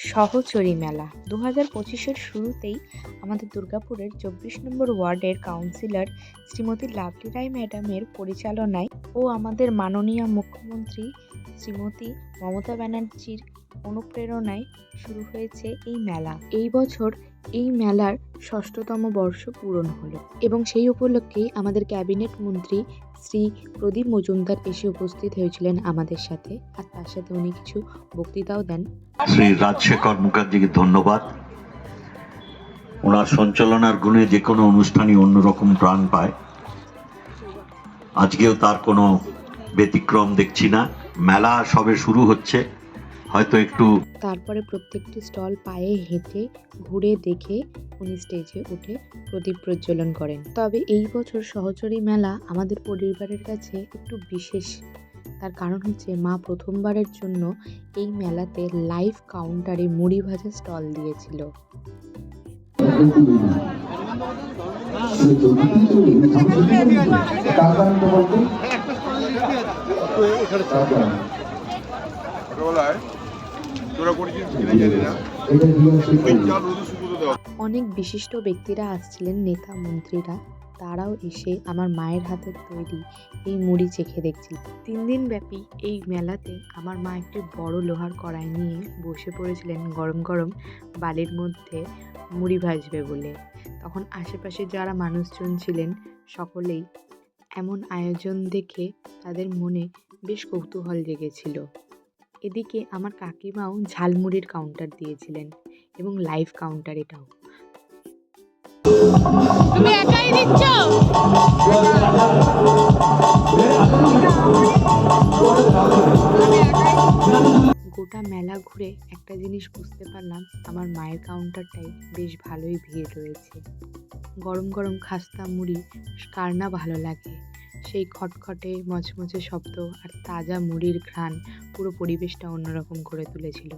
সহচরী মেলা 2025-এর শুরুতেই আমাদের দুর্গাপুরের 24 নম্বর ওয়ার্ডের কাউন্সিলর শ্রীমতী লাভলি রায় ম্যাডামের পরিচালনায় ও আমাদের মাননীয় মুখ্যমন্ত্রী শ্রীমতী মমতা ব্যানার্জির অনুপ্রেরণায় শুরু হয়েছে এই মেলা। এই বছর এই মেলার 6তম বর্ষ পূরণ হলো এবং সেই উপলক্ষেই আমাদের ক্যাবিনেট মন্ত্রী শ্রী প্রদীপ মজুমদার এসে উপস্থিত হয়েছিলেন আমাদের সাথে, আর তার সাথে উনি কিছু বক্তৃতাও দেন। শ্রী রাজশেখর মুখার্জিকে ধন্যবাদ। ওনার সঞ্চালনার গুণে যে কোনো অনুষ্ঠানই অন্যরকম প্রাণ পায়। আজকেও তার কোনো ব্যতিক্রম দেখছি না। মেলা সবে শুরু হচ্ছে, হয়তো একটু তারপরে প্রত্যেকটি স্টল পায়ে হেঁটে ঘুরে দেখে উনি স্টেজে উঠে প্রদীপ প্রজ্বলন করেন। তবে এই বছর সহচরী মেলা আমাদের পরিবারের কাছে একটু বিশেষ। তার কারণ হচ্ছে মা প্রথমবারের জন্য এই মেলাতে লাইভ কাউন্টারে মুড়ি ভাজা স্টল দিয়েছিল। অনেক বিশিষ্ট ব্যক্তিরা আসছিলেন, নেতা মন্ত্রীরা, তারাও এসে আমার মায়ের হাতের তৈরি এই মুড়ি চেখে দেখছিল। 3 দিন ব্যাপী এই মেলাতে আমার মা একটি বড় লোহার কড়াই নিয়ে বসে পড়েছিলেন গরম গরম বালির মধ্যে মুড়ি ভাজবে বলে। তখন আশেপাশে যারা মানুষজন ছিলেন সকলেই এমন আয়োজন দেখে তাদের মনে বেশ কৌতূহল জেগেছিল। এদিকে আমার কাকিমাও ঝালমুড়ির কাউন্টার দিয়েছিলেন এবং লাইভ কাউন্টার এটাও। তুমি একাই দিচ্ছ? গোটা মেলা ঘুরে একটা জিনিস বুঝতে পারলাম, আমার মায়ের কাউন্টারটাই বেশ ভালোই ভিড় রয়েছে। গরম গরম খাস্তা মুড়ি কার না ভালো লাগে। সেই খটখটে মচমচে শব্দ আর তাজা মুড়ির ঘ্রাণ পুরো পরিবেশটা অন্যরকম করে তুলেছিল।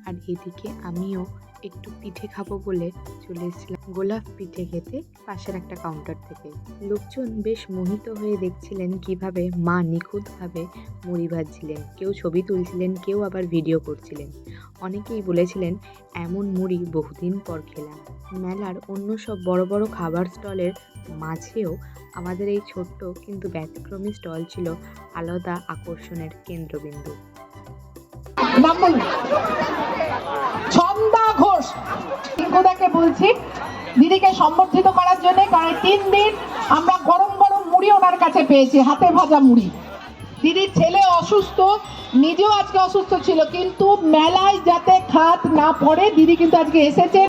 আর এদিকে আমিও একটু পিঠে খাবো বলে চলে এসেছিলাম গোলাপ পিঠে খেতে পাশের একটা কাউন্টার থেকে। লোকজন বেশ মোহিত হয়ে দেখছিলেন কিভাবে মা নিখুঁতভাবে মুড়ি ভাজছিলেন। কেউ ছবি তুলছিলেন, কেউ আবার ভিডিও করছিলেন। অনেকেই বলেছিলেন এমন মুড়ি বহুদিন পর খেলাম। মেলার অন্য সব বড় বড় খাবার স্টলের মাঝেও আমাদের এই ছোট্ট কিন্তু ব্যতিক্রমী স্টল ছিল আলাদা আকর্ষণের কেন্দ্রবিন্দু। ছন্দা ঘোষ টিঙ্কুদাকে বলছি দিদিকে সম্বর্ধিত করার জন্য, কারণ 3 দিন আমরা গরম গরম মুড়ি ওনার কাছে পেয়েছি, হাতে ভাজা মুড়ি। দিদির ছেলে অসুস্থ, নিজেও আজকে অসুস্থ ছিল, কিন্তু মেলায় যাতে খাত না পড়ে দিদি কিন্তু আজকে এসেছে।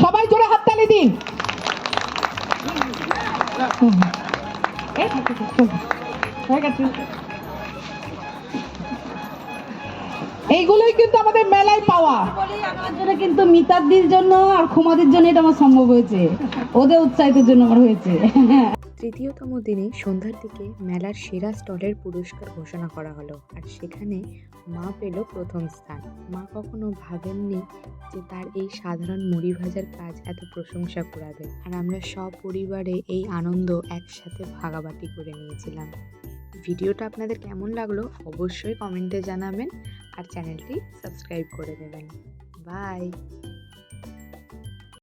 সবাই জোরে হাততালি দিন। এইগুলোই কিন্তু আমাদের মেলায় পাওয়া। আমার জন্য কিন্তু মিতাদির জন্য আর খুমাদির জন্য এটা আমার সম্ভব হয়েছে, ওদের উৎসাহিতের জন্য আমার হয়েছে। তৃতীয়তম দিনে সন্ধ্যার দিকে মেলার সেরা স্টলের পুরস্কার ঘোষণা করা হলো, আর সেখানে মা পেল প্রথম স্থান। মা কখনো ভাবেননি যে তার এই সাধারণ মুড়ি ভাজার কাজ এত প্রশংসা কুড়াবে, আর আমরা সপরিবারে এই আনন্দ একসাথে ভাগাভাগি করে নিয়েছিলাম। ভিডিওটা আপনাদের কেমন লাগলো অবশ্যই কমেন্টে জানাবেন, আর চ্যানেলটি সাবস্ক্রাইব করে দেবেন। বাই।